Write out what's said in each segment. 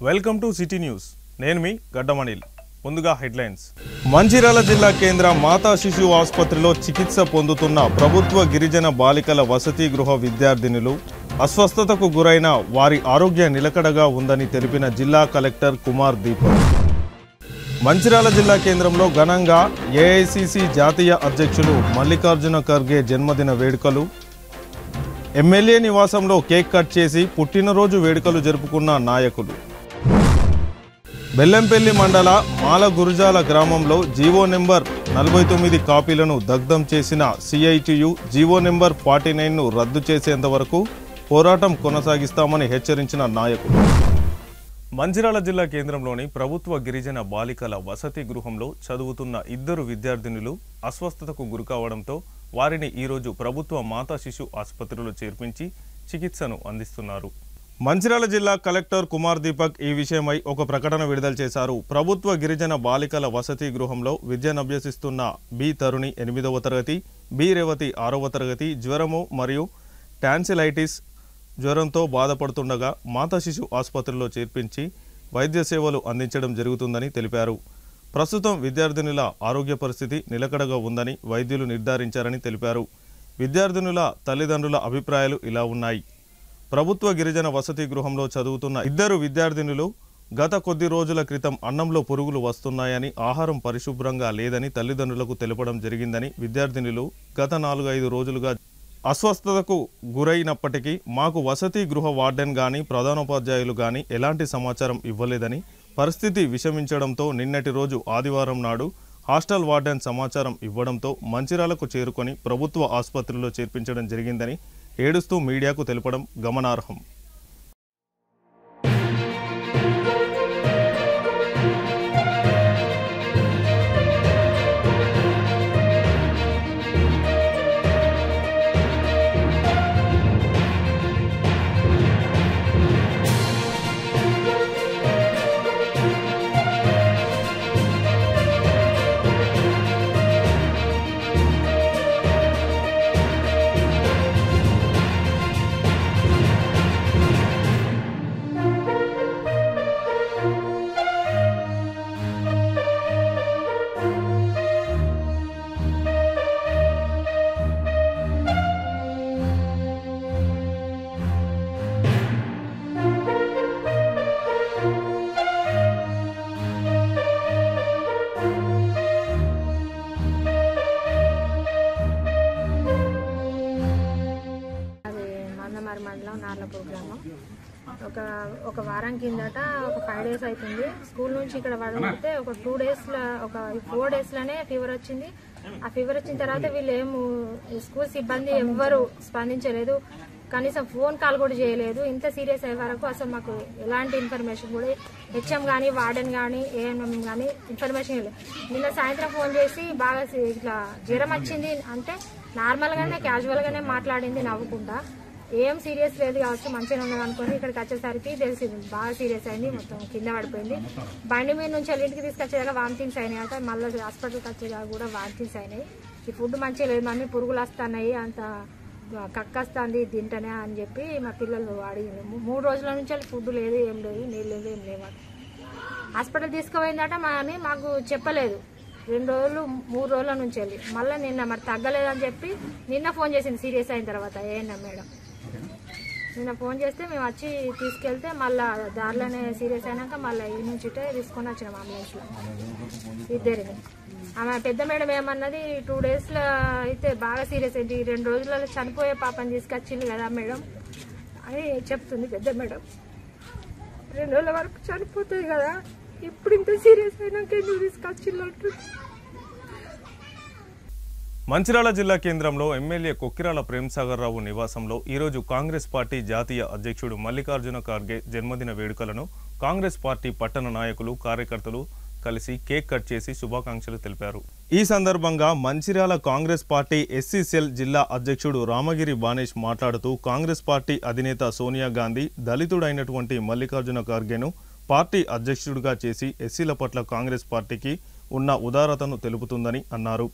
Welcome to city news. నేను మీ గడ్డమణిల్. ముందుగా headlines. Mancherial జిల్లా కేంద్ర మాతా శిశు ఆసుపత్రిలో చికిత్స పొందుతున్న ప్రభుత్వ గిరిజన బాలికల వసతి గృహ విద్యార్థినులు అస్వస్థతకు గురైన వారి ఆరోగ్య నిలకడగా ఉందని తెలిపిన జిల్లా కలెక్టర్ కుమార్ దీపక్. మంచిర్యాల జిల్లా కేంద్రంలో ఘనంగా ఏఐసిసి జాతీయ అధ్యక్షులు మల్లికార్జున ఖర్గే జన్మదిన వేడుకలు. ఎమ్మెల్యే నివాసంలో కేక్ కట్ చేసి పుట్టినరోజు వేడుకలు జరుపుకున్న నాయకులు. బెల్లంపల్లి మండల మాల గురుజాల గ్రామంలో జీవో నెంబర్ 49 కాపీలను దగ్ధం చేసిన సిఐటియు జీవో నెంబర్ 49ను రద్దు చేసేంత వరకు పోరాటం కొనసాగిస్తామని హెచ్చరించిన నాయకులు. మంచిర్యాల జిల్లా కేంద్రంలోని ప్రభుత్వ గిరిజన బాలికల వసతి గృహంలో చదువుతున్న 2 విద్యార్థినులు అస్వస్థతకు గురికావడంతో వారిని ఈరోజు ప్రభుత్వ మాతా శిశు ఆసుపత్రిలో చేర్పించి చికిత్సను అందిస్తున్నారు. మంచిర్యాల జిల్లా కలెక్టర్ కుమార్ దీపక్ ఈ విషయమై ఒక ప్రకటన విడుదల చేశారు. ప్రభుత్వ గిరిజన బాలికల వసతి గృహంలో విద్యనభ్యసిస్తున్న బి తరుణి 8వ తరగతి, బి రేవతి 6వ తరగతి జ్వరము మరియు టాన్సిలైటిస్ జ్వరంతో బాధపడుతుండగా మాతా శిశు ఆసుపత్రిలో చేర్పించి వైద్య సేవలు అందించడం జరుగుతుందని తెలిపారు. ప్రస్తుతం విద్యార్థినుల ఆరోగ్య పరిస్థితి నిలకడగా ఉందని వైద్యులు నిర్ధారించారని తెలిపారు. విద్యార్థినుల తల్లిదండ్రుల అభిప్రాయాలు ఇలా ఉన్నాయి. ప్రభుత్వ గిరిజన వసతి గృహంలో చదువుతున్న 2 విద్యార్థినులు గత కొద్ది రోజుల క్రితం అన్నంలో పురుగులు వస్తున్నాయని, ఆహారం పరిశుభ్రంగా లేదని తల్లిదండ్రులకు తెలపడం జరిగిందని, విద్యార్థినులు గత 4-5 రోజులుగా అస్వస్థతకు గురైనప్పటికీ మాకు వసతి గృహ వార్డెన్ కానీ ప్రధానోపాధ్యాయులు కానీ ఎలాంటి సమాచారం ఇవ్వలేదని, పరిస్థితి విషమించడంతో నిన్నటి రోజు ఆదివారం నాడు హాస్టల్ వార్డెన్ సమాచారం ఇవ్వడంతో మంచిర్యాలకు చేరుకొని ప్రభుత్వ ఆసుపత్రిలో చేర్పించడం జరిగిందని ఏడుస్తూ మీడియాకు తెలపడం గమనార్హం. మండలం నార్లపూర్ గ్రామం. ఒక వారం కిందట ఒక 5 days అవుతుంది స్కూల్ నుంచి ఇక్కడ పడితే ఒక 2 daysలో ఒక 4 daysలోనే ఫీవర్ వచ్చింది. ఆ ఫీవర్ వచ్చిన తర్వాత వీళ్ళు స్కూల్ సిబ్బంది ఎవ్వరు స్పందించలేదు, కనీసం ఫోన్ కాల్ కూడా చేయలేదు. ఇంత సీరియస్ అయ్యే వరకు అసలు మాకు ఎలాంటి ఇన్ఫర్మేషన్ కూడా హెచ్ఎం కానీ వార్డెన్ కానీ ఏఎన్ఎం కానీ ఇన్ఫర్మేషన్ ఇవ్వలేదు. నిన్న సాయంత్రం ఫోన్ చేసి బాగా ఇట్లా జ్వరం వచ్చింది అంటే నార్మల్గానే క్యాజువల్గానే మాట్లాడింది నవ్వుకుంటా. ఏం సీరియస్ లేదు కావచ్చు, మంచిగా ఉన్నది అనుకుని ఇక్కడికి వచ్చేసరికి తెలిసింది బాగా సీరియస్ అయింది, మొత్తం కింద పడిపోయింది. బండి మీద నుంచి ఇంటికి తీసుకొచ్చేదాకా వామిటింగ్స్ అయినాయి, అంటే మళ్ళీ హాస్పిటల్కి వచ్చేదాకా కూడా వామిటింగ్స్ అయినాయి. ఈ ఫుడ్ మంచిగా లేదు మమ్మీ, పురుగులు వస్తున్నాయి, అంత కక్కస్తుంది తింటనే అని చెప్పి మా పిల్లలు అడిగింది. 3 రోజుల నుంచి ఫుడ్ లేదు, ఏం లేదు, నీళ్ళు లేదు, ఏం లేవు. హాస్పిటల్ తీసుకుపోయిందట అని మాకు చెప్పలేదు. 2 రోజులు 3 రోజుల నుంచి వెళ్ళి మళ్ళీ నిన్న మరి తగ్గలేదని చెప్పి నిన్న ఫోన్ చేసింది సీరియస్ అయిన తర్వాత ఏఎన్ఎం మేడం. నిన్న ఫోన్ చేస్తే మేము వచ్చి తీసుకెళ్తే మళ్ళీ దారిలోనే సీరియస్ అయినాక మళ్ళీ ఈ నుంచి తీసుకొని వచ్చినాం అంబులెన్స్లో 2. ఆమె పెద్ద మేడం ఏమన్నది 2 daysలో అయితే బాగా సీరియస్ అయింది, 2 రోజులలో చనిపోయే పాపని తీసుకొచ్చింది కదా మేడం అని చెప్తుంది పెద్ద మేడం. 2 రోజుల వరకు చనిపోతుంది కదా, ఇప్పుడు ఇంత సీరియస్ అయినాక ఎందుకు తీసుకొచ్చిందంటు. మంచిర్యాల జిల్లా కేంద్రంలో ఎమ్మెల్యే కొక్కిరాల ప్రేమ్సాగర్ రావు నివాసంలో ఈరోజు కాంగ్రెస్ పార్టీ జాతీయ అధ్యక్షుడు మల్లికార్జున ఖర్గే జన్మదిన వేడుకలను కాంగ్రెస్ పార్టీ పట్టణ నాయకులు, కార్యకర్తలు కలిసి కేక్ కట్ చేసి శుభాకాంక్షలు తెలిపారు. ఈ సందర్భంగా Mancherial Congress party SC cell జిల్లా అధ్యక్షుడు రామగిరి బానేష్ మాట్లాడుతూ కాంగ్రెస్ పార్టీ అధినేత సోనియా గాంధీ దళితుడైనటువంటి మల్లికార్జున ఖర్గేను పార్టీ అధ్యక్షుడిగా చేసి ఎస్సీల పట్ల కాంగ్రెస్ పార్టీకి ఉన్న ఉదారతను తెలుపుతుందని అన్నారు.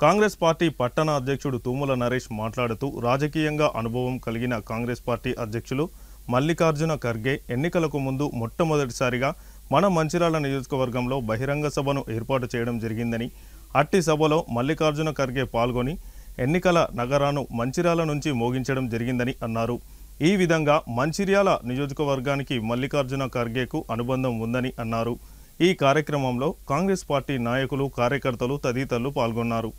కాంగ్రెస్ పార్టీ పట్టణ అధ్యక్షుడు తుమ్మల నరేష్ మాట్లాడుతూ రాజకీయంగా అనుభవం కలిగిన కాంగ్రెస్ పార్టీ అధ్యక్షులు మల్లికార్జున ఖర్గే ఎన్నికలకు ముందు మొట్టమొదటిసారిగా మన మంచిర్యాల నియోజకవర్గంలో బహిరంగ సభను ఏర్పాటు చేయడం జరిగిందని, అట్టి సభలో మల్లికార్జున ఖర్గే పాల్గొని ఎన్నికల నగరాను మంచిర్యాల నుంచి మోగించడం జరిగిందని అన్నారు. ఈ విధంగా మంచిర్యాల నియోజకవర్గానికి మల్లికార్జున ఖర్గేకు అనుబంధం ఉందని అన్నారు. ఈ కార్యక్రమంలో కాంగ్రెస్ పార్టీ నాయకులు, కార్యకర్తలు తదితరులు పాల్గొన్నారు.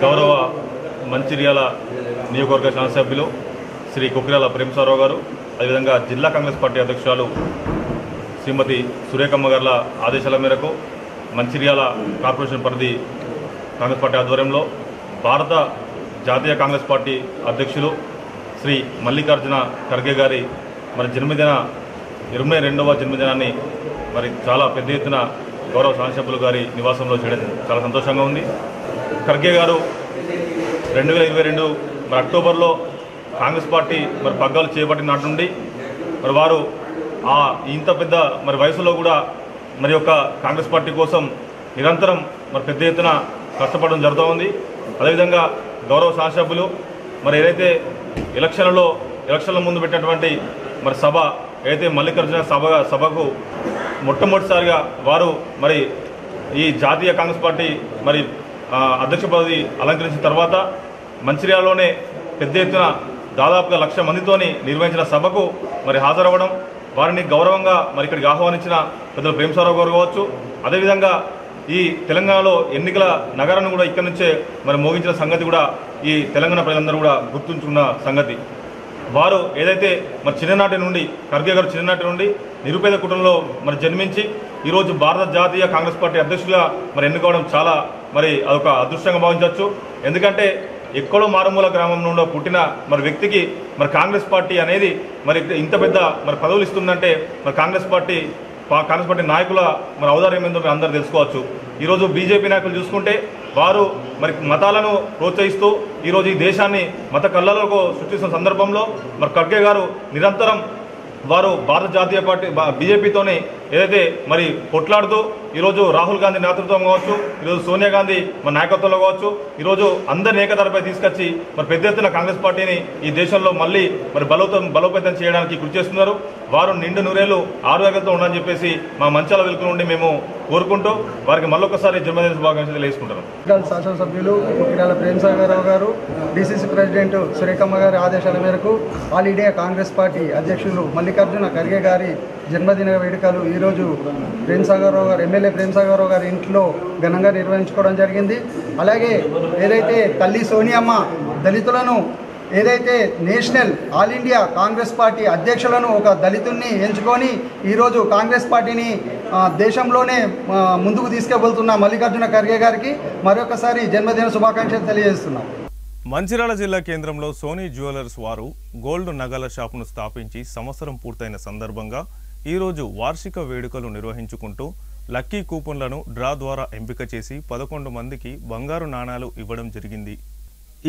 గౌరవ మంచిర్యాల నియోజకవర్గ శాసనసభ్యులు శ్రీ కుక్కిరాల ప్రేమసారావు గారు, అదేవిధంగా జిల్లా కాంగ్రెస్ పార్టీ అధ్యక్షురాలు శ్రీమతి సురేఖమ్మ గారుల ఆదేశాల మేరకు మంచిర్యాల కార్పొరేషన్ పరిధి కాంగ్రెస్ పార్టీ ఆధ్వర్యంలో భారత జాతీయ కాంగ్రెస్ పార్టీ అధ్యక్షులు శ్రీ మల్లికార్జున ఖర్గే గారి మరి 22వ జన్మదినాన్ని మరి చాలా పెద్ద ఎత్తున గౌరవ శాసనసభ్యులు గారి నివాసంలో చేయడం చాలా సంతోషంగా ఉంది. ఖర్గే గారు 2022 మరి అక్టోబర్లో కాంగ్రెస్ పార్టీ మరి పగ్గాలు చేపట్టిన నాటి నుండి మరి వారు ఇంత పెద్ద మరి వయసులో కూడా మరి యొక్క కాంగ్రెస్ పార్టీ కోసం నిరంతరం మరి పెద్ద ఎత్తున కష్టపడడం జరుగుతూ ఉంది. అదేవిధంగా గౌరవ శాసనసభ్యులు మరి ఏదైతే ఎలక్షన్ల ముందు పెట్టినటువంటి మరి సభ ఏదైతే మల్లికార్జున సభకు మొట్టమొదటిసారిగా వారు మరి ఈ జాతీయ కాంగ్రెస్ పార్టీ మరి అధ్యక్ష పదవి అలంకరించిన తర్వాత మంచిర్యాలలోనే పెద్ద ఎత్తున దాదాపుగా 1,00,000 మందితోని నిర్వహించిన సభకు మరి హాజరవ్వడం, వారిని గౌరవంగా మరి ఇక్కడికి ఆహ్వానించిన పెద్దలు ప్రేమసారావు గారు కావచ్చు, అదేవిధంగా ఈ తెలంగాణలో ఎన్నికల నగరాన్ని కూడా ఇక్కడి నుంచే మరి మోగించిన సంగతి కూడా ఈ తెలంగాణ ప్రజలందరూ కూడా గుర్తుంచుకున్న సంగతి. వారు ఏదైతే మరి చిన్ననాటి నుండి ఖర్గే గారు చిన్ననాటి నుండి నిరుపేద కుటుంబంలో మరి జన్మించి ఈరోజు భారత జాతీయ కాంగ్రెస్ పార్టీ అధ్యక్షులుగా మరి ఎన్నుకోవడం చాలా మరి అదొక అదృష్టంగా భావించవచ్చు. ఎందుకంటే ఎక్కడో మారుమూల గ్రామం నుండి పుట్టిన మరి వ్యక్తికి మరి కాంగ్రెస్ పార్టీ అనేది మరి ఇంత పెద్ద మరి పదవులు ఇస్తుందంటే మరి కాంగ్రెస్ పార్టీ నాయకుల మరి ఔదార్యం ఏందో అందరూ తెలుసుకోవచ్చు. ఈరోజు బీజేపీ నాయకులు చూసుకుంటే వారు మరి మతాలను ప్రోత్సహిస్తూ ఈరోజు ఈ దేశాన్ని మత కళ్ళలకు సృష్టిస్తున్న సందర్భంలో మరి ఖర్గే గారు నిరంతరం వారు భారత జాతీయ పార్టీ బీజేపీతోనే ఏదైతే మరి కొట్లాడుతూ ఈరోజు రాహుల్ గాంధీ నేతృత్వం కావచ్చు, ఈరోజు సోనియా గాంధీ మన నాయకత్వంలో కావచ్చు, ఈరోజు అందరిని ఏకతాటిపై తీసుకొచ్చి మరి పెద్ద ఎత్తున కాంగ్రెస్ పార్టీని ఈ దేశంలో మళ్ళీ మరి బలోపేతం చేయడానికి కృషి చేస్తున్నారు. వారు నిండు నూరేళ్లు ఆరోగ్యంతో ఉండాలని చెప్పేసి మా మంచాల వెలుగు నుండి మేము కోరుకుంటూ వారికి మళ్ళొకసారి జన్మదిన శుభాకాంక్షలు తెలియజేసుకుంటున్నాం. శాసనసభ్యులు కుక్కిరాల ప్రేమసారావు గారు, డీసీసీ ప్రెసిడెంట్ సురేఖమ్మ గారి ఆదేశాల మేరకు ఆల్ ఇండియా కాంగ్రెస్ పార్టీ అధ్యక్షులు మల్లికార్జున ఖర్గే గారి జన్మదిన వేడుకలు ఈరోజు ఎమ్మెల్యే ప్రేమసారావు గారి ఇంట్లో ఘనంగా నిర్వహించుకోవడం జరిగింది. అలాగే ఏదైతే తల్లి సోనియమ్మ దళితులను ఏదైతే national all India Congress party అధ్యక్షులను ఒక దళితుడిని ఎంచుకొని ఈరోజు కాంగ్రెస్ పార్టీని దేశంలోనే ముందుకు తీసుకెళ్తున్న మల్లికార్జున ఖర్గే గారికి మరొకసారి జన్మదిన శుభాకాంక్షలు తెలియజేస్తున్నాం. మంచిర్యాల జిల్లా కేంద్రంలో సోనీ జ్యువెలర్స్ వారు గోల్డ్ నగల షాపును స్థాపించి సంవత్సరం పూర్తయిన సందర్భంగా ఈరోజు వార్షిక వేడుకలు నిర్వహించుకుంటూ లక్కీ కూపన్లను డ్రా ద్వారా ఎంపిక చేసి 11 మందికి బంగారు నాణాలు ఇవ్వడం జరిగింది.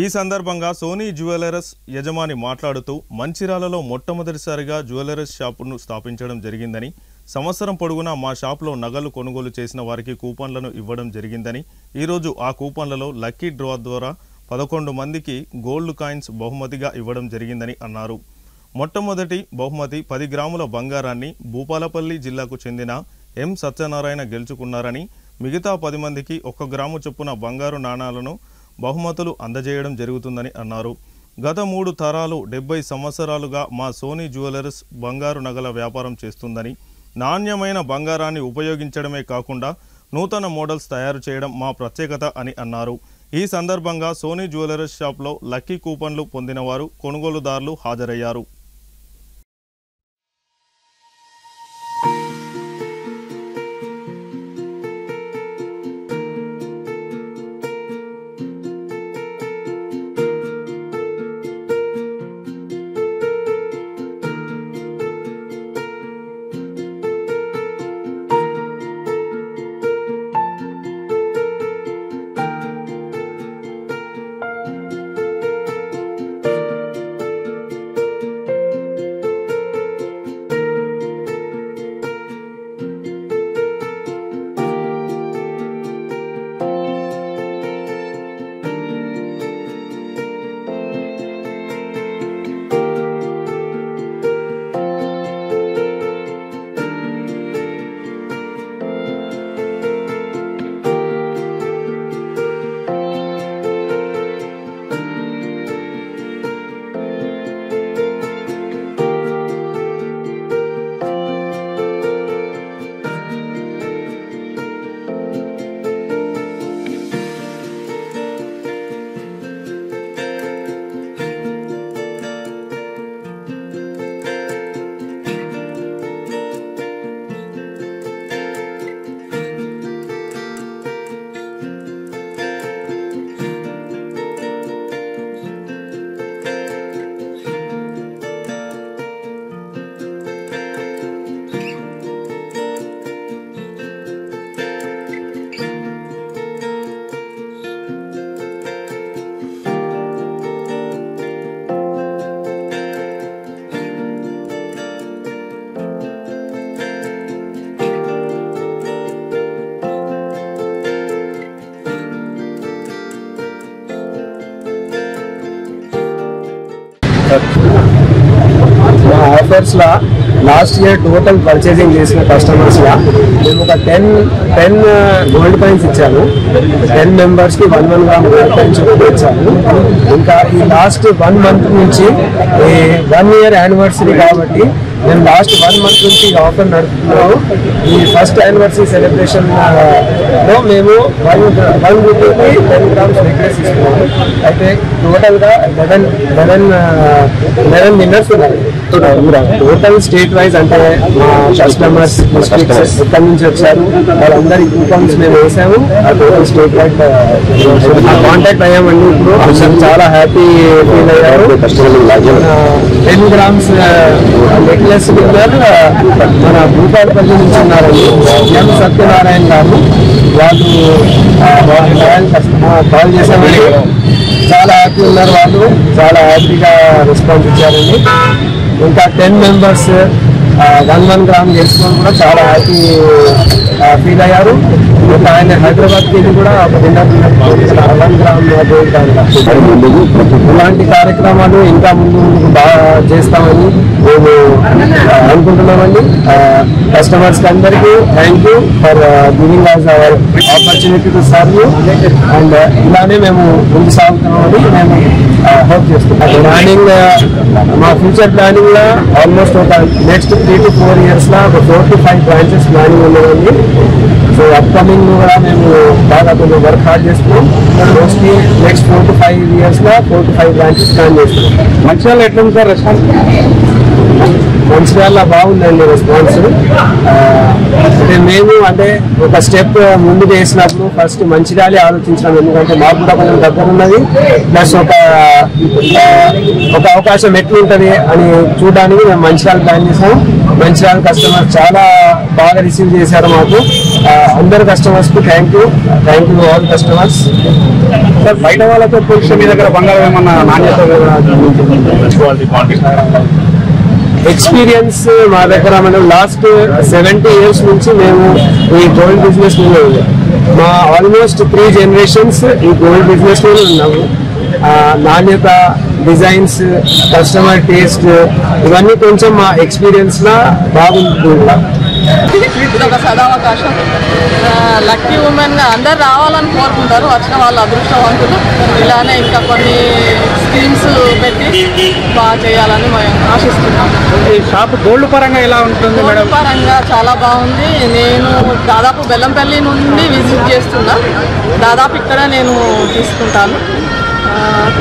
ఈ సందర్భంగా సోనీ జ్యువెలర్స్ యజమాని మాట్లాడుతూ మంచిర్యాలలో మొట్టమొదటిసారిగా జ్యువెలర్స్ షాపును స్థాపించడం జరిగిందని, సంవత్సరం పొడుగునా మా షాప్లో నగలు కొనుగోలు చేసిన వారికి కూపన్లను ఇవ్వడం జరిగిందని, ఈరోజు ఆ కూపన్లలో లక్కీ డ్రా ద్వారా 11 మందికి గోల్డ్ కాయిన్స్ బహుమతిగా ఇవ్వడం జరిగిందని అన్నారు. మొట్టమొదటి బహుమతి 10 గ్రాముల బంగారాన్ని భూపాలపల్లి జిల్లాకు చెందిన ఎం సత్యనారాయణ గెలుచుకున్నారని, మిగతా 10 మందికి 1 గ్రాము చొప్పున బంగారు నాణాలను బహుమతులు అందజేయడం జరుగుతుందని అన్నారు. గత 3 తరాలు 70 సంవత్సరాలుగా మా సోనీ జ్యువెలర్స్ బంగారు నగల వ్యాపారం చేస్తుందని, నాణ్యమైన బంగారాన్ని ఉపయోగించడమే కాకుండా నూతన మోడల్స్ తయారు చేయడం మా ప్రత్యేకత అని అన్నారు. ఈ సందర్భంగా సోనీ జ్యువెలర్స్ షాప్లో లక్కీ కూపన్లు పొందిన వారు కొనుగోలుదారులు హాజరయ్యారు. మా ఆఫర్స్లో లాస్ట్ ఇయర్ టోటల్ పర్చేసింగ్ చేసిన కస్టమర్స్లో మేము ఒక 10 గోల్డ్ కాయిన్స్ ఇచ్చాము. 10 మెంబర్స్కి 1 గ్రామ్ గోల్డ్ కాయిన్స్ ఇచ్చాము. ఇంకా ఈ లాస్ట్ 1 మంత్ నుంచి ఈ 1 ఇయర్ యానివర్సరీ కాబట్టి మేము లాస్ట్ 1 మంత్ నుంచి ఆఫర్ నడుపుతున్నాము. ఈ ఫస్ట్ యానివర్సరీ సెలబ్రేషన్లో మేము 1 రూపీకి 10 గ్రామ్స్ నెక్లెస్ ఇస్తున్నాము. అయితే టోటల్గా 11 విన్నర్స్ ఉన్నారు. టోటల్ స్టేట్ వైజ్ అంటే మా కస్టమర్స్ ఎక్కడి నుంచి వచ్చారు వాళ్ళందరి కూపన్స్ మేము వేసాము. ఆ టోటల్ స్టేట్ వైడ్ కాంటాక్ట్ అయ్యామండి. ఇప్పుడు అసలు చాలా హ్యాపీ ఫీల్ అయ్యారు. 10 గ్రామ్స్ నెక్లెస్ విన్నర్ మన భూపాలపల్లి నుంచి ఉన్నారండి, ఎం సత్యనారాయణ గారు. వాళ్ళు కాల్ చేసామండి. చాలా హ్యాపీ ఉన్నారు. వాళ్ళు చాలా హ్యాపీగా రెస్పాన్స్ ఇచ్చారండి. ఇంకా 10 మెంబర్స్ 1 గ్రామ్ చేసుకొని కూడా చాలా హ్యాపీ ఫీల్ అయ్యారు. ఇంకా ఆయన హైదరాబాద్కి వెళ్ళి కూడా ఒక డిన్నర్ 1 గ్రామ్ ఇలాంటి కార్యక్రమాలు ఇంకా ముందు బాగా చేస్తామని మేము అనుకుంటున్నామండి. కస్టమర్స్కి అందరికీ thank you for giving us our opportunity to serve you. And ఇలానే మేము ముందు సాగుతున్నామని మేము హోప్ చేస్తున్నాం. ప్లానింగ్ మా ఫ్యూచర్ ప్లానింగ్ లో ఆల్మోస్ట్ ఒక నెక్స్ట్ 3 to 4 years లో ఒక 4 to 5 బ్రాంచెస్ ప్లానింగ్ ఉన్నదండి. సో అప్కమింగ్ కూడా మేము బాగా కొంచెం వర్క్ హార్డ్ చేస్తున్నాం. మోస్ట్లీ నెక్స్ట్ 4 to 5 years లో 4 to 5 బ్రాంచెస్ ప్లాన్ చేస్తున్నాం. మంచిర్యాల ఎట్లా ఉంది సార్ రెస్పాన్స్? మంచిర్యాల బాగుందండి రెస్పాన్స్. అంటే మేము అంటే ఒక స్టెప్ ముందు వేసినప్పుడు ఫస్ట్ మంచిర్యాలే ఆలోచించాం. ఎందుకంటే మాకు కూడా కొంచెం దగ్గర ఉన్నది, ప్లస్ ఒక అవకాశం ఎట్లుంటుంది అని చూడడానికి మేము మంచిర్యాల ప్లాన్ చేసాం. మంచిర్యాల కస్టమర్స్ చాలా బాగా రిసీవ్ చేశారు మాకు. అందరు కస్టమర్స్కి thank you all customers. Sir బయట వాళ్ళతో పోలిస్తే మీ దగ్గర బంగారం ఏమన్నా నాణ్యత ఎక్స్పీరియన్స్ మా దగ్గర మనం లాస్ట్ 70 years నుంచి మేము ఈ గోల్డ్ బిజినెస్ లో మా ఆల్మోస్ట్ 3 generations ఈ గోల్డ్ బిజినెస్ లో ఉన్నాము. నాణ్యత, డిజైన్స్, కస్టమర్ టేస్ట్ ఇవన్నీ కొంచెం మా ఎక్స్పీరియన్స్ లా బాగుంటుంది. ఇది ఒక సదావకాశం. లక్కీ ఉమెన్గా అందరు రావాలని కోరుకుంటారు. వచ్చిన వాళ్ళు అదృష్టవంతులు. ఇలానే ఇంకా కొన్ని స్కీమ్స్ పెట్టి బాగా చేయాలని మేము ఆశిస్తున్నాం. ఈ షాప్ గోల్డ్ పరంగా ఎలా ఉంటుంది మేడం? గోల్డ్ పరంగా చాలా బాగుంది. నేను దాదాపు బెల్లంపల్లి నుండి విజిట్ చేస్తున్నా. దాదాపు ఇక్కడ నేను తీసుకుంటాను.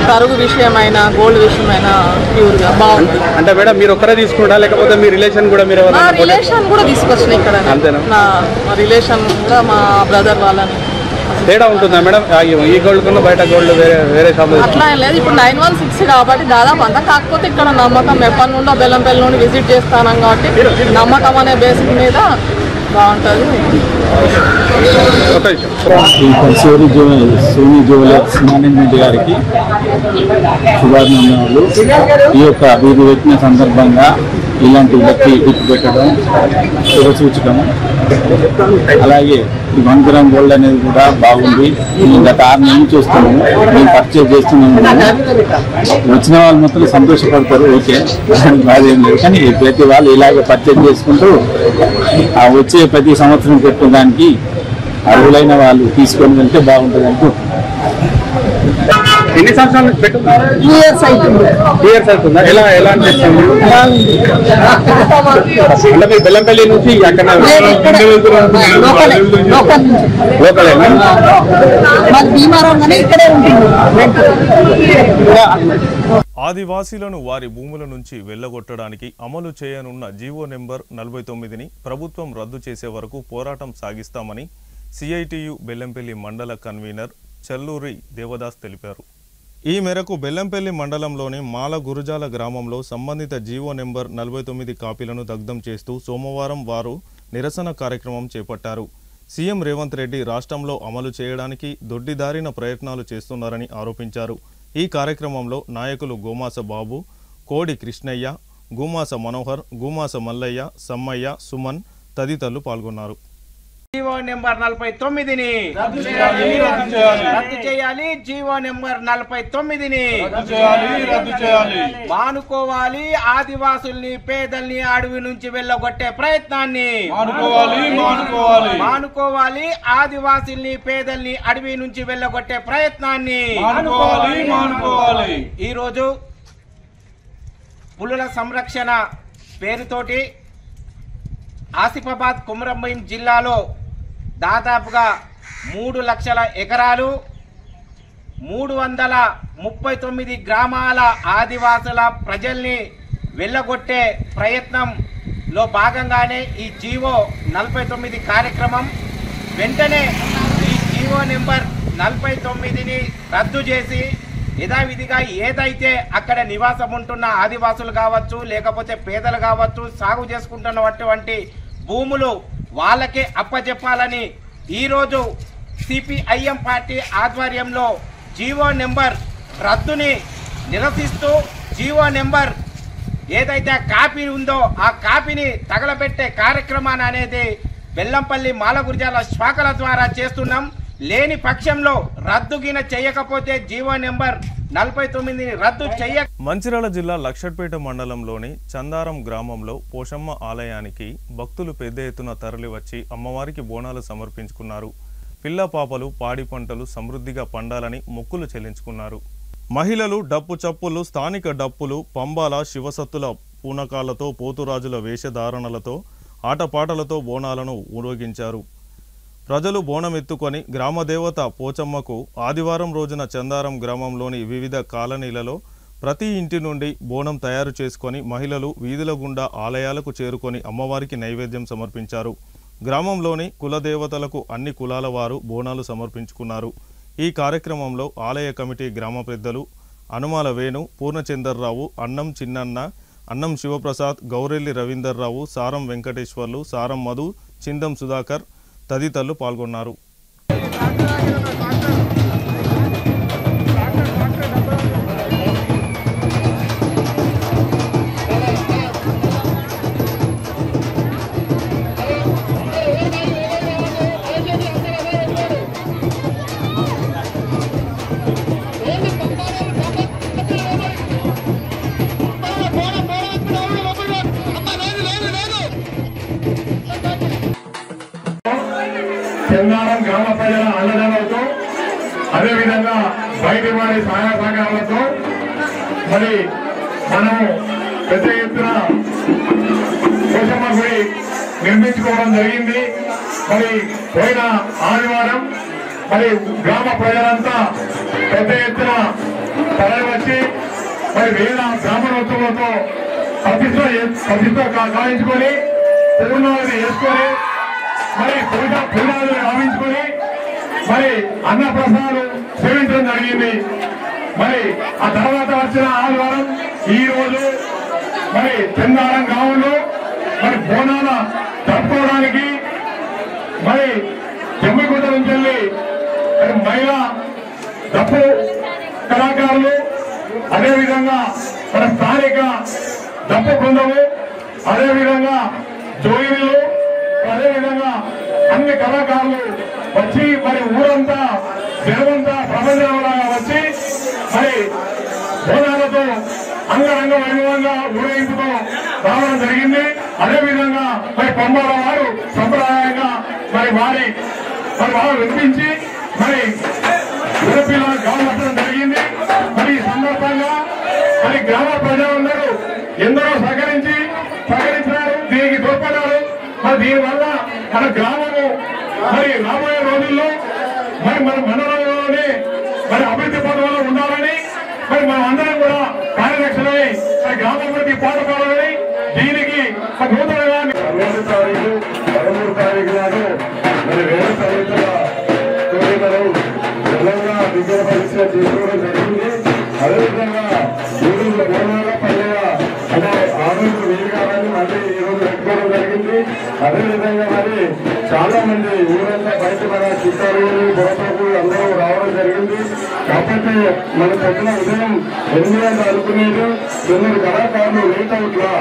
తరుగు విషయమైన గోల్డ్ విషయమైన ప్యూర్గా బాగుంది. అంటే మేడం మీరు ఒక్కరే తీసుకుంటా లేకపోతే మీ రిలేషన్ కూడా మీరు మా రిలేషన్ కూడా తీసుకొచ్చిన ఇక్కడ. మా రిలేషన్ కూడా మా బ్రదర్ వాళ్ళని. తేడా ఉంటుందా మేడం ఈ గోల్డ్ కన్నా బయట గోల్డ్ వేరే షాప్? అట్లా ఏం లేదు. ఇప్పుడు 916 కాబట్టి దాదాపు అంతా. కాకపోతే ఇక్కడ నమ్మకం ఎప్పటి నుండో బెల్లంపల్లి నుండి విజిట్ చేస్తాను కాబట్టి నమ్మకం అనే బేసిక్ మీద బాగుంటుంది. సోనీ జ్యువెలర్స్ మేనేజ్మెంట్ గారికి శుభాభినందనలు. ఈ యొక్క వీరు పెట్టిన సందర్భంగా ఇలాంటి వ్యక్తి గిఫ్ట్ పెట్టడం శుభసూచకము. అలాగే ఈ 1 గ్రామ్ గోల్డ్ అనేది కూడా బాగుంది. గత 6 నెలలు చూస్తున్నాము, మేము పర్చేజ్ చేస్తున్నాము. వచ్చిన వాళ్ళు మాత్రం సంతోషపడతారు, ఓకే, బాధేం లేదు. కానీ ప్రతి వాళ్ళు ఇలాగే పర్చేజ్ చేసుకుంటూ ఆ వచ్చే ప్రతి సంవత్సరం పెట్టడానికి అర్హులైన వాళ్ళు తీసుకొని వెళ్తే బాగుంటుంది అనుకుంటున్నాను. ఎన్ని సంవత్సరాలు పెట్టుకున్నారు? 2 years అవుతుంది. 2 years అవుతుందా? ఎలా అనిపిస్తుంది? అంటే మీరు బెల్లంపల్లి నుంచి అక్కడ లోకలేనా? ఆదివాసీలను వారి భూముల నుంచి వెళ్లగొట్టడానికి అమలు చేయనున్న జీవో నెంబర్ 49ని ప్రభుత్వం రద్దు చేసే వరకు పోరాటం సాగిస్తామని సిఐటియు బెల్లంపల్లి మండల కన్వీనర్ చల్లూరి దేవదాస్ తెలిపారు. ఈ మేరకు బెల్లంపల్లి మండలంలోని మాల గురుజాల గ్రామంలో సంబంధిత జీవో నెంబర్ 49 కాపీలను దగ్ధం చేస్తూ సోమవారం వారు నిరసన కార్యక్రమం చేపట్టారు. సీఎం రేవంత్ రెడ్డి రాష్ట్రంలో అమలు చేయడానికి దొడ్డిదారిన ప్రయత్నాలు చేస్తున్నారని ఆరోపించారు. ఈ కార్యక్రమంలో నాయకులు గోమాస బాబు, కోడి కృష్ణయ్య, గుమాస మనోహర్, గుమాస మల్లయ్య, సమ్మయ్య, సుమన్ తదితరులు పాల్గొన్నారు. జీవో నెంబర్ 49ని రద్దు చేయాలి. జీవో నెంబర్ 49ని రద్దు చేయాలి. మానుకోవాలి. ఆదివాసుల్ని పేదల్ని అడవి నుంచి వెళ్ళగొట్టే ప్రయత్నాన్ని మానుకోవాలి. ఆదివాసుల్ని పేదల్ని అడవి నుంచి వెళ్ళగొట్టే ప్రయత్నాన్ని ఈరోజు పులుల సంరక్షణ పేరుతోటి ఆసిఫాబాద్ కుమరంభీం జిల్లాలో దాదాపుగా 3 లక్షల ఎకరాలు 339 గ్రామాల ఆదివాసుల ప్రజల్ని వెళ్ళగొట్టే ప్రయత్నంలో భాగంగానే ఈ జీవో 49 కార్యక్రమం. వెంటనే ఈ జీవో నెంబర్ 49ని రద్దు చేసి యథావిధిగా ఏదైతే అక్కడ నివాసం ఉంటున్న ఆదివాసులు కావచ్చు, లేకపోతే పేదలు కావచ్చు, సాగు చేసుకుంటున్నటువంటి భూములు వాళ్ళకే అప్పచెప్పాలని ఈరోజు సిపిఐఎం పార్టీ ఆధ్వర్యంలో జీవో నెంబర్ రద్దుని నిరసిస్తూ జీవో నెంబర్ ఏదైతే కాపీ ఉందో ఆ కాపీని తగలబెట్టే కార్యక్రమాన్ని అనేది బెల్లంపల్లి మాలగుర్జాల శాఖల ద్వారా చేస్తున్నాం. లేని పక్షంలో రద్దుగిన చేయకపోతే జీవో నెంబర్ 49ని రద్దు చేయ. మంచిర్యాల జిల్లా లక్షట్పేట మండలంలోని చందారం గ్రామంలో పోషమ్మ ఆలయానికి భక్తులు పెద్ద ఎత్తున తరలివచ్చి అమ్మవారికి బోనాలు సమర్పించుకున్నారు. పిల్ల పాపలు పాడి పంటలు సమృద్ధిగా పండాలని మొక్కులు చెల్లించుకున్నారు. మహిళలు డప్పు చప్పులు, స్థానిక డప్పులు, పంబాల, శివసత్తుల పూనకాలతో, పోతురాజుల వేషధారణలతో, ఆటపాటలతో బోనాలను ఊరేగించారు. ప్రజలు బోనం ఎత్తుకొని గ్రామదేవత పోచమ్మకు ఆదివారం రోజున చందారం గ్రామంలోని వివిధ కాలనీలలో ప్రతి ఇంటి నుండి బోనం తయారు చేసుకొని మహిళలు వీధుల గుండా ఆలయాలకు చేరుకొని అమ్మవారికి నైవేద్యం సమర్పించారు. గ్రామంలోని కులదేవతలకు అన్ని కులాల వారు బోనాలు సమర్పించుకున్నారు. ఈ కార్యక్రమంలో ఆలయ కమిటీ గ్రామ పెద్దలు అనుమాల వేణు, పూర్ణచందర్రావు, అన్నం చిన్నన్న, అన్నం శివప్రసాద్, గౌరెల్లి రవీందర్రావు, సారం వెంకటేశ్వర్లు, సారం మధు, చిందం సుధాకర్ తదితరులు పాల్గొన్నారు. లేదు అదేవిధంగా బయటి వారి సహాయ సహకారాలతో మరి మనం పెద్ద ఎత్తున పోషమ్మ గుడి నిర్మించుకోవడం జరిగింది. మరి పోయిన ఆదివారం మరి గ్రామ ప్రజలంతా పెద్ద ఎత్తున తరలి వచ్చి మరి వేల బ్రాహ్మణోత్సవంతో ప్రతిష్ట కావించుకొని పూర్ణావతి చేసుకొని మరి పూజాదులు గావించుకొని మరి అన్నప్రసాదాలు సేవించడం జరిగింది. మరి ఆ తర్వాత వచ్చిన ఆదివారం ఈ రోజు మరి చందారం గ్రామంలో మరి బోనాల జరుపుకోవడానికి మరి జమ్మిగుంట నుంచి వెళ్ళి మహిళా డప్పు కళాకారులు అదేవిధంగా మన స్థానిక డప్పు బృందము అదేవిధంగా జోగినీలు అదేవిధంగా అన్ని కళాకారులు వచ్చి మరి ఊరంతా జనమంతా ప్రపంచంలాగా వచ్చి మరి బోనాలతో అంగరంగ వైభవంగా ఊరేగింపుతో రావడం జరిగింది. అదేవిధంగా మరి పంబాల వారు సంప్రదాయంగా మరి వారు వినిపించి మరి విరపిల్ల గావడం జరిగింది. మరి ఈ సందర్భంగా మరి గ్రామ ప్రజలందరూ ఎందరో సహకరించినారు, దీనికి తోడ్పడ్డారు. మరి దీనివల్ల మన గ్రామము మరి రాబోయే రోజుల్లో మరి మన మండలంలోనే మరి అభివృద్ధి పథకంలో ఉండాలని మరి మనం అందరం కూడా కార్యదక్షులై మరి గ్రామాభివృద్ధి పాటుపడాలని దీనికి నూతనంగా 13 తారీఖు నాడు మరి వేల తరగతుల కోరికలు తెలంగాణ విద్యా పరీక్ష చేసుకోవడం జరిగింది. అదేవిధంగా ఈరోజు బోనాల పండుగ అంటే ఆ రోజు వీలు కావాలని మళ్ళీ ఈ రోజు పెట్టుకోవడం జరిగింది. అదేవిధంగా మరి చాలా మంది ఊరంతా బయట మన చుట్టాలు బోటకు అందరూ రావడం జరిగింది. కాకపోతే మన పొద్దున ఉదయం 8 గంటలు అనుకునేది కొందరు కళాకారులు లేట్ అవుట్లా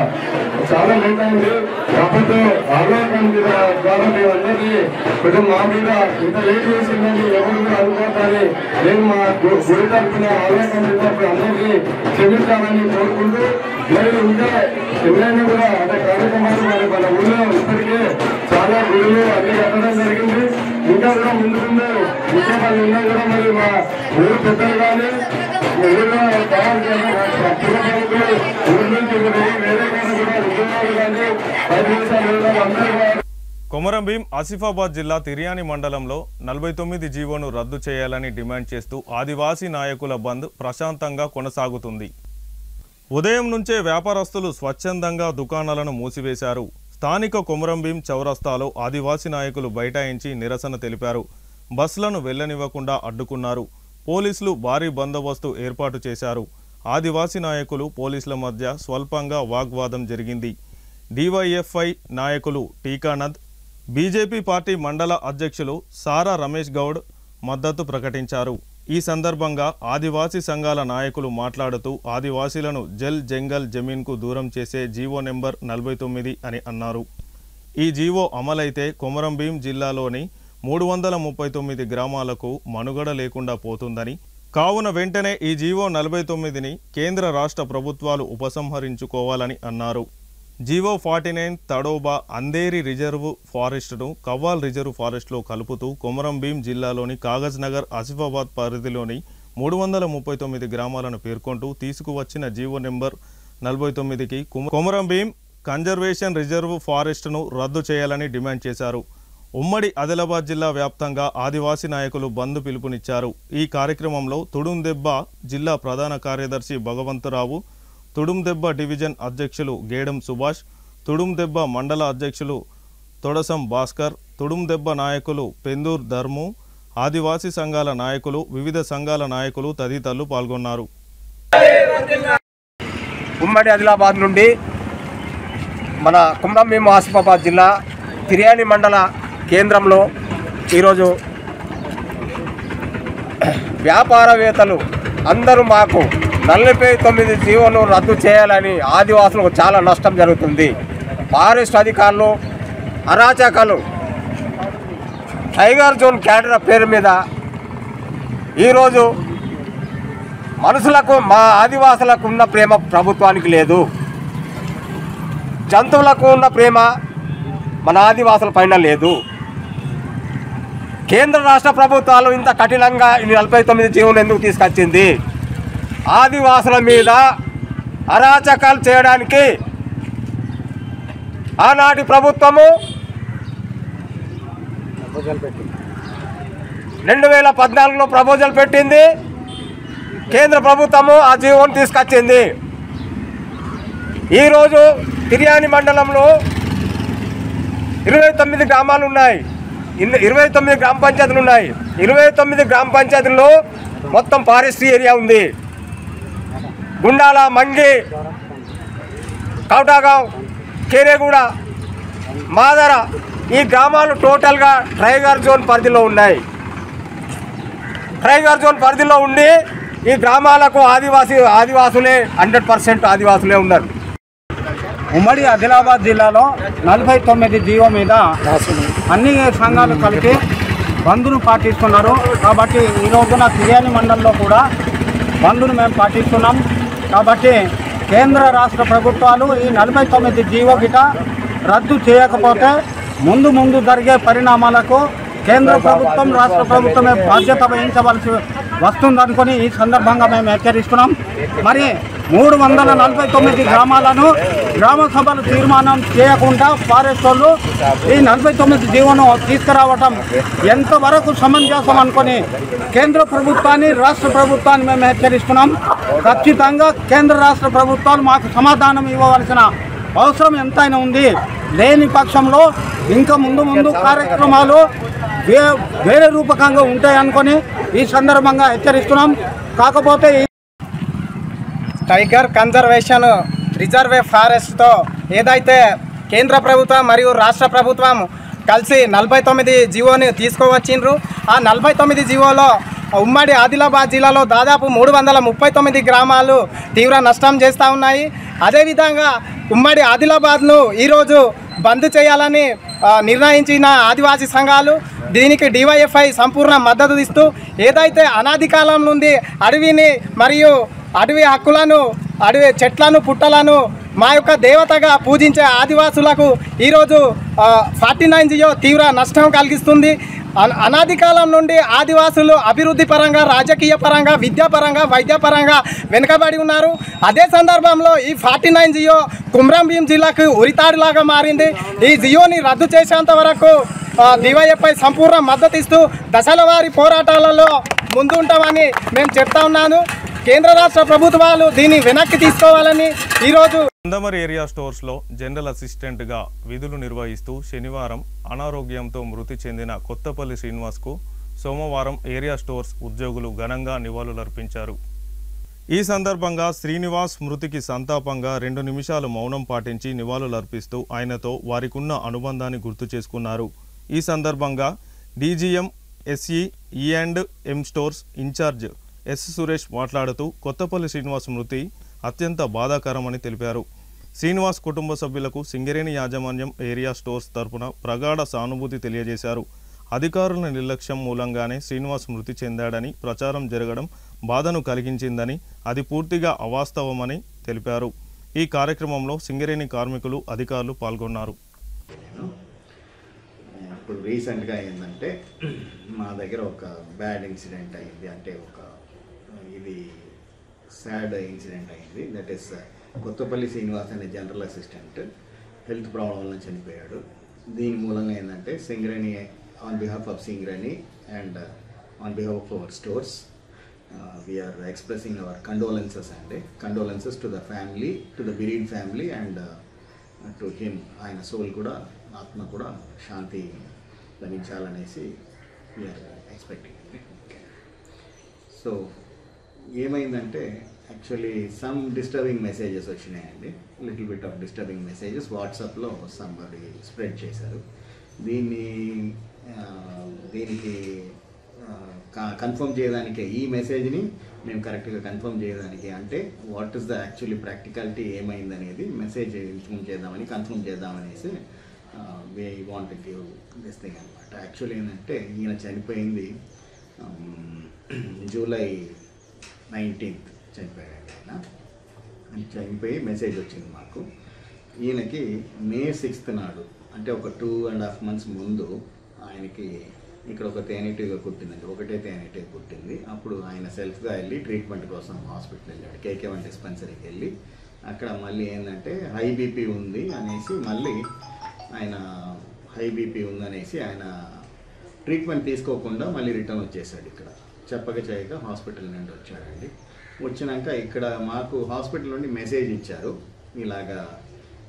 చాలా లేట్ అయింది. కాకపోతే ఆలోచన మీద ద్వారా మేమందరినీ కొంచెం మా మీద ఇంత లేట్ చేసిందని ఎవరు కూడా అనుకోవద్దని నేను మా గుడి తరఫున ఆలోచన మీద అందరికీ క్షమించాలని కోరుకుంటూ మరి ఇంకా ఎవరైనా కూడా అంటే కార్యక్రమాలు మరి మన ఊళ్ళో ఇప్పటికే చాలా గుడులు అన్ని కట్టడం జరిగింది. ఇంకా కూడా ముందుకుంటే ఇంకా మరి ఉన్నా కూడా మరి మా ఊరు పెద్దలు కానీ ఊళ్ళో కావాల్సిన ఊరి నుంచి వేరే కూడా ఉద్యోగాలు కానీ 5 నిమిషాలు అందరూ. కొమరంభీం ఆసిఫాబాద్ జిల్లా తిర్యాని మండలంలో 49 జీవోను రద్దు చేయాలని డిమాండ్ చేస్తూ ఆదివాసీ నాయకుల బంద్ ప్రశాంతంగా కొనసాగుతుంది. ఉదయం నుంచే వ్యాపారస్తులు స్వచ్ఛందంగా దుకాణాలను మూసివేశారు. స్థానిక కొమరంభీం చౌరస్తాలో ఆదివాసీ నాయకులు బైఠాయించి నిరసన తెలిపారు. బస్సులను వెళ్లనివ్వకుండా అడ్డుకున్నారు. పోలీసులు భారీ బందోబస్తు ఏర్పాటు చేశారు. ఆదివాసీ నాయకులు పోలీసుల మధ్య స్వల్పంగా వాగ్వాదం జరిగింది. డివైఎఫ్ఐ నాయకులు టీకానంద్, బీజేపీ పార్టీ మండల అధ్యక్షులు సారా రమేష్ గౌడ్ మద్దతు ప్రకటించారు. ఈ సందర్భంగా ఆదివాసీ సంఘాల నాయకులు మాట్లాడుతూ ఆదివాసీలను జల్ జంగల్ జమీన్కు దూరం చేసే జీవో నెంబర్ 49 అని అన్నారు. ఈ జీవో అమలైతే కొమరంభీం జిల్లాలోని 339 గ్రామాలకు మనుగడ లేకుండా పోతుందని, కావున వెంటనే ఈ జీవో 49ని కేంద్ర రాష్ట్ర ప్రభుత్వాలు ఉపసంహరించుకోవాలని అన్నారు. జీవో 49 తడోబా అందేరి రిజర్వ్ ఫారెస్ట్ను కవ్వాల్ రిజర్వ్ ఫారెస్ట్లో కలుపుతూ కొమరంభీం జిల్లాలోని కాగజ్ నగర్ ఆసిఫాబాద్ పరిధిలోని 339 గ్రామాలను పేర్కొంటూ తీసుకువచ్చిన జీవో నెంబర్ 49కి కొమరంభీం కన్జర్వేషన్ రిజర్వ్ ఫారెస్ట్ను రద్దు చేయాలని డిమాండ్ చేశారు. ఉమ్మడి ఆదిలాబాద్ జిల్లా వ్యాప్తంగా ఆదివాసీ నాయకులు బంద్ పిలుపునిచ్చారు. ఈ కార్యక్రమంలో తుడుందెబ్బ జిల్లా ప్రధాన కార్యదర్శి భగవంతరావు, తుడుందెబ్బ డివిజన్ అధ్యక్షులు గేడం సుభాష్, తుడుందెబ్బ మండల అధ్యక్షులు తొడసం భాస్కర్, తుడుందెబ్బ నాయకులు పెందూర్ ధర్ము, ఆదివాసీ సంఘాల నాయకులు, వివిధ సంఘాల నాయకులు తదితరులు పాల్గొన్నారు. ఉమ్మడి ఆదిలాబాద్ నుండి మన కొమరంభీం ఆసిఫాబాద్ జిల్లా తిర్యాని మండల కేంద్రంలో ఈరోజు వ్యాపారవేత్తలు అందరూ మాకు 49 జీవోను రద్దు చేయాలని ఆదివాసులకు చాలా నష్టం జరుగుతుంది. ఫారెస్ట్ అధికారులు అరాచకాలు టైగర్ జోన్ క్యాడర్ పేరు మీద ఈరోజు మనుషులకు మా ఆదివాసులకు ఉన్న ప్రేమ ప్రభుత్వానికి లేదు. జంతువులకు ఉన్న ప్రేమ మన ఆదివాసుల పైన లేదు. కేంద్ర రాష్ట్ర ప్రభుత్వాలు ఇంత కఠినంగా 49 జీవోలు ఎందుకు తీసుకొచ్చింది? ఆదివాసుల మీద అరాచకాలు చేయడానికి ఆనాటి ప్రభుత్వము 2014లో ప్రపోజల్ పెట్టింది. కేంద్ర ప్రభుత్వము ఆ జీవోని తీసుకొచ్చింది. ఈరోజు తిర్యాని మండలంలో 29 గ్రామాలు ఉన్నాయి, 29 గ్రామ పంచాయతీలు ఉన్నాయి. 29 గ్రామ పంచాయతీల్లో మొత్తం ఫారెస్ట్రీ ఏరియా ఉంది. గుండాల, మంగి, కౌటాగావ్, కేరేగూడ, మాదర ఈ గ్రామాలు టోటల్గా టైగర్ జోన్ పరిధిలో ఉన్నాయి. టైగర్ జోన్ పరిధిలో ఉండి ఈ గ్రామాలకు ఆదివాసులే 100% ఆదివాసులే ఉన్నారు. ఉమ్మడి ఆదిలాబాద్ జిల్లాలో 49 జీవో మీద అన్ని సంఘాలు కలిపి బంద్ను పాటిస్తున్నారు. కాబట్టి ఈ రోజున తిర్యాని మండలంలో కూడా బంద్ను మేము పాటిస్తున్నాం. కాబట్టి కేంద్ర రాష్ట్ర ప్రభుత్వాలు ఈ 49 జీవో గిట రద్దు చేయకపోతే ముందు జరిగే పరిణామాలకు కేంద్ర ప్రభుత్వం, రాష్ట్ర ప్రభుత్వమే బాధ్యత వహించవలసి వస్తుందనుకొని ఈ సందర్భంగా మేము హెచ్చరిస్తున్నాం. మరి 349 గ్రామాలను గ్రామ సభలు తీర్మానం చేయకుండా ఫారెస్ట్ వాళ్ళు ఈ 49 జీవోను తీసుకురావటం ఎంతవరకు సమంజసం అనుకొని కేంద్ర ప్రభుత్వాన్ని, రాష్ట్ర ప్రభుత్వాన్ని మేము హెచ్చరిస్తున్నాం. ఖచ్చితంగా కేంద్ర రాష్ట్ర ప్రభుత్వాలు మాకు సమాధానం ఇవ్వవలసిన అవసరం ఎంతైనా ఉంది. లేని పక్షంలో ఇంకా ముందు కార్యక్రమాలు వేరే రూపకంగా ఉంటాయనుకొని ఈ సందర్భంగా హెచ్చరిస్తున్నాం. కాకపోతే టైగర్ కన్జర్వేషన్ రిజర్వ్ ఫారెస్ట్తో ఏదైతే కేంద్ర ప్రభుత్వం మరియు రాష్ట్ర ప్రభుత్వం కలిసి 49 జీవోని తీసుకువచ్చిండ్రు. ఆ 49 జీవోలో ఉమ్మడి ఆదిలాబాద్ జిల్లాలో దాదాపు 339 గ్రామాలు తీవ్ర నష్టం చేస్తూ ఉన్నాయి. అదేవిధంగా ఉమ్మడి ఆదిలాబాద్ను ఈరోజు బంద్ చేయాలని నిర్ణయించిన ఆదివాసీ సంఘాలు దీనికి డివైఎఫ్ఐ సంపూర్ణ మద్దతు ఇస్తూ ఏదైతే అనాది కాలం నుండి అడవిని మరియు అడవి హక్కులను, అడవి చెట్లను, పుట్టలను మా యొక్క దేవతగా పూజించే ఆదివాసులకు ఈరోజు 49 జీవో తీవ్ర నష్టం కలిగిస్తుంది. అనాది కాలం నుండి ఆదివాసులు అభివృద్ధి పరంగా, రాజకీయ పరంగా, విద్యాపరంగా, వైద్యపరంగా వెనుకబడి ఉన్నారు. అదే సందర్భంలో ఈ 49 జియో కుమ్రం భీం జిల్లాకు ఉరితాడులాగా మారింది. ఈ జియోని రద్దు చేసేంత వరకు డివైఎఫ్ఐ సంపూర్ణ మద్దతు ఇస్తూ దశల వారి పోరాటాలలో ముందుంటామని మేము చెప్తా ఉన్నాను. కేంద్ర రాష్ట్ర ప్రభుత్వాలు దీన్ని వెనక్కి తీసుకోవాలని ఈరోజు అందమరి ఏరియా స్టోర్స్లో జనరల్ అసిస్టెంట్గా విధులు నిర్వహిస్తూ శనివారం అనారోగ్యంతో మృతి చెందిన కొత్తపల్లి శ్రీనివాస్కు సోమవారం ఏరియా స్టోర్స్ ఉద్యోగులు ఘనంగా నివాళులర్పించారు. ఈ సందర్భంగా శ్రీనివాస్ మృతికి సంతాపంగా 2 నిమిషాలు మౌనం పాటించి నివాళులర్పిస్తూ ఆయనతో వారికున్న అనుబంధాన్ని గుర్తు చేసుకున్నారు. ఈ సందర్భంగా DGM SE E&M stores incharge S Suresh మాట్లాడుతూ కొత్తపల్లి శ్రీనివాస్ మృతి అత్యంత బాధాకరమని తెలిపారు. శ్రీనివాస్ కుటుంబ సభ్యులకు సింగరేణి యాజమాన్యం ఏరియా స్టోర్స్ తరపున ప్రగాఢ సానుభూతి తెలియజేశారు. అధికారుల నిర్లక్ష్యం మూలంగానే శ్రీనివాస్ మృతి చెందాడని ప్రచారం జరగడం బాధను కలిగించిందని, అది పూర్తిగా అవాస్తవమని తెలిపారు. ఈ కార్యక్రమంలో సింగరేణి కార్మికులు, అధికారులు పాల్గొన్నారు. ఇప్పుడు రీసెంట్గా ఏంటంటే మా దగ్గర ఒక బ్యాడ్ ఇన్సిడెంట్ అయింది. అంటే ఇది సాడ్ ఇన్సిడెంట్ అయింది. దట్ ఈస్ కొత్తపల్లి శ్రీనివాస్ అనే జనరల్ అసిస్టెంట్ హెల్త్ ప్రాబ్లం వల్ల చనిపోయాడు. దీని మూలంగా ఏంటంటే Singareni on behalf of Singareni and on behalf of our stores we're expressing our condolences to the family, to the bereaved family and to him. ఆయన soul కూడా, ఆత్మ కూడా శాంతి లభించాలనేసి వీఆర్ ఎక్స్పెక్టింగ్. సో ఏమైందంటే యాక్చువల్లీ సమ్ డిస్టర్బింగ్ మెసేజెస్ వచ్చినాయండి. Little bit of disturbing messages వాట్సాప్లో somebody spread చేశారు. దీనికి కన్ఫర్మ్ చేయడానికి, ఈ మెసేజ్ని మేము కరెక్ట్గా కన్ఫర్మ్ చేయడానికి, అంటే what is the actually practicality ఏమైందనేది మెసేజ్ కన్ఫర్మ్ చేద్దామనేసి we want to give this thing అనమాట. యాక్చువల్లీ ఏంటంటే ఈయన చనిపోయింది జూలై 19th చనిపోయాడు. ఆయన చనిపోయి మెసేజ్ వచ్చింది మాకు. ఈయనకి May 6th నాడు, అంటే ఒక 2.5 months ముందు ఆయనకి ఇక్కడ ఒక తేనెటీగ కుట్టిందండి, ఒకటే తేనెటీగ కుట్టింది. అప్పుడు ఆయన సెల్ఫ్గా వెళ్ళి ట్రీట్మెంట్ కోసం హాస్పిటల్ వెళ్ళాడు, KK1 డిస్పెన్సరీకి వెళ్ళి. అక్కడ మళ్ళీ ఏంటంటే హై బీపీ ఉంది అనేసి మళ్ళీ ఆయన హై బీపీ ఉందనేసి ఆయన ట్రీట్మెంట్ తీసుకోకుండా మళ్ళీ రిటర్న్ వచ్చేసాడు. ఇక్కడ చెప్పక చేయక హాస్పిటల్ నుండి వచ్చాడండి. వచ్చినాక ఇక్కడ మాకు హాస్పిటల్ నుండి మెసేజ్ ఇచ్చారు, ఇలాగా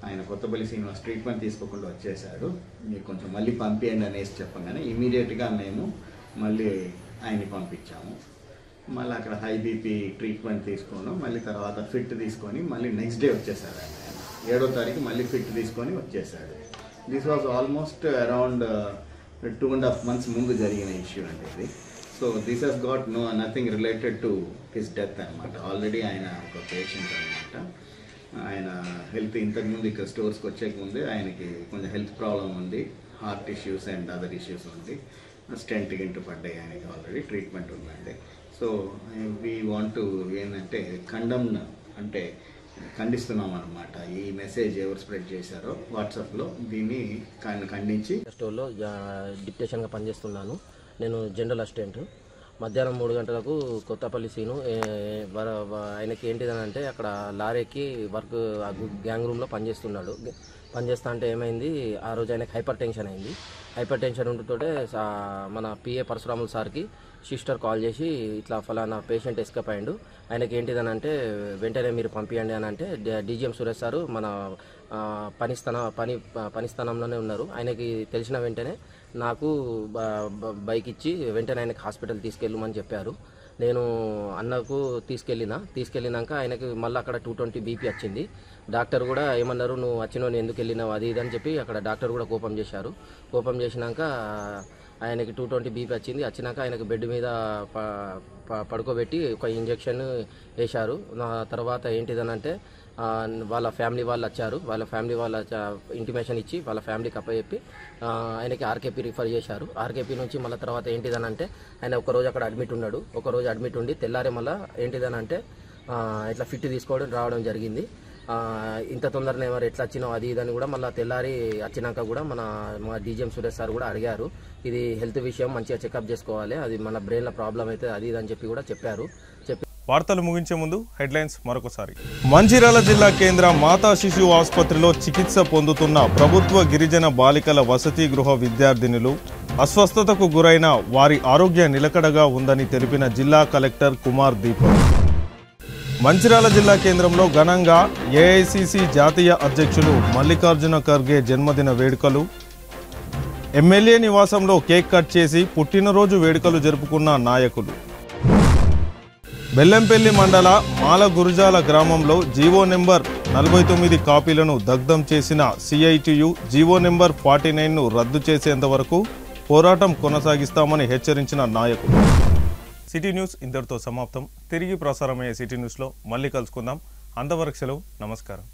ఆయన కొత్తపల్లి శ్రీనివాస్ ట్రీట్మెంట్ తీసుకోకుండా వచ్చేసాడు, మీరు కొంచెం మళ్ళీ పంపించండి అనేసి చెప్పగానే ఇమీడియట్గా మేము మళ్ళీ ఆయన్ని పంపించాము. మళ్ళీ అక్కడ హై బీపీ ట్రీట్మెంట్ తీసుకోను, మళ్ళీ తర్వాత ఫిట్ తీసుకొని మళ్ళీ నెక్స్ట్ డే వచ్చేసాడు. ఆయన 7వ తారీఖు మళ్ళీ ఫిట్ తీసుకొని వచ్చేసాడు. This was almost around 2.5 months ముందు జరిగిన ఇష్యూ అండి ఇది. So this he's got nothing related to his death అనమాట. ఆల్రెడీ ఆయన ఒక పేషెంట్ అనమాట. ఆయన హెల్త్ ఇంతకుముందు ఇక్కడ స్టోర్స్కి వచ్చేకముందే ఆయనకి కొంచెం హెల్త్ ప్రాబ్లం ఉంది, heart issues and other issues ఉంది. స్టెంట్ గింటు పడ్డాయి ఆయనకి, ఆల్రెడీ ట్రీట్మెంట్ ఉందండి. సో వీ వాంట్ ఏంటంటే అంటే ఖండిస్తున్నాం అనమాట. ఈ మెసేజ్ ఎవరు స్ప్రెడ్ చేశారో వాట్సాప్లో దీన్ని ఖండించి. స్టోర్లో డిప్యూటేషన్గా పనిచేస్తున్నాను. నేను జనరల్ అసిస్టెంట్. మధ్యాహ్నం 3 గంటలకు కొత్తపల్లి సీను ఆయనకి ఏంటిదని అంటే అక్కడ లారీకి వర్క్ గ్యాంగ్ రూమ్లో పనిచేస్తున్నాడు. పనిచేస్తా అంటే ఏమైంది, ఆ రోజు ఆయనకి హైపర్ టెన్షన్ అయింది. హైపర్ టెన్షన్ ఉంటుంటే మన PA పరశురాములు సార్కి సిస్టర్ కాల్ చేసి ఇట్లా ఫలానా పేషెంట్ ఎస్కేప్ అయ్యిండు, ఆయనకి ఏంటిదని అంటే వెంటనే మీరు పంపించండి అని అంటే DGM సురేష్ సారు మన పని స్థానంలోనే ఉన్నారు. ఆయనకి తెలిసిన వెంటనే నాకు బైక్ ఇచ్చి వెంటనే ఆయనకి హాస్పిటల్ తీసుకెళ్ళమని చెప్పారు. నేను అన్నకు తీసుకెళ్ళినాక ఆయనకి మళ్ళీ అక్కడ 220 BP వచ్చింది. డాక్టర్ కూడా ఏమన్నారు, నువ్వు వచ్చినోని ఎందుకు వెళ్ళినావు అది ఇది అని చెప్పి అక్కడ డాక్టర్ కూడా కోపం చేశారు. కోపం చేసినాక ఆయనకి 220 BP వచ్చినాక ఆయనకు బెడ్ మీద పడుకోబెట్టి ఒక ఇంజెక్షన్ వేశారు. తర్వాత ఏంటిదనంటే వాళ్ళ ఫ్యామిలీ వాళ్ళు వచ్చారు. వాళ్ళ ఫ్యామిలీ వాళ్ళ ఇంటిమేషన్ ఇచ్చి వాళ్ళ ఫ్యామిలీకి అప్పచెప్పి ఆయనకి RKP రిఫర్ చేశారు. RKP నుంచి మళ్ళీ తర్వాత ఏంటిదనంటే ఆయన ఒకరోజు అక్కడ అడ్మిట్ ఉన్నాడు. ఒకరోజు అడ్మిట్ ఉండి తెల్లారే మళ్ళీ ఏంటిదనంటే ఇట్లా ఫిట్ తీసుకోవడం రావడం జరిగింది. ఇంత తొందరనే మరి ఎట్లా వచ్చినావు అది ఇదని కూడా మళ్ళీ తెల్లారి వచ్చినాక కూడా మన DGM సురేష్ సార్ కూడా అడిగారు, ఇది హెల్త్ విషయం మంచిగా చెకప్ చేసుకోవాలి, అది మన బ్రెయిన్లో ప్రాబ్లం అయితే అది ఇది అని చెప్పి కూడా చెప్పారు. వార్తలు ముగించే ముందు హెడ్లైన్స్ మరొకసారి. మంచిర్యాల జిల్లా కేంద్ర మాతా శిశు ఆసుపత్రిలో చికిత్స పొందుతున్న ప్రభుత్వ గిరిజన బాలికల వసతి గృహ విద్యార్థినులు అస్వస్థతకు గురైన వారి ఆరోగ్య నిలకడగా ఉందని తెలిపిన జిల్లా కలెక్టర్ కుమార్ దీపక్. మంచిర్యాల జిల్లా కేంద్రంలో ఘనంగా AICC జాతీయ అధ్యక్షులు మల్లికార్జున ఖర్గే జన్మదిన వేడుకలు. ఎమ్మెల్యే నివాసంలో కేక్ కట్ చేసి పుట్టినరోజు వేడుకలు జరుపుకున్న నాయకులు. బెల్లంపల్లి మండల మాల గురుజాల గ్రామంలో జీవో నెంబర్ 49 కాపీలను దగ్ధం చేసిన CITU జీవో నెంబర్ 49ను రద్దు చేసేంత వరకు పోరాటం కొనసాగిస్తామని హెచ్చరించిన నాయకులు. సిటీ న్యూస్ ఇంతటితో సమాప్తం. తిరిగి ప్రసారమయ్యే సిటీ న్యూస్లో మళ్ళీ కలుసుకుందాం. అంతవరకు సెలవు. నమస్కారం.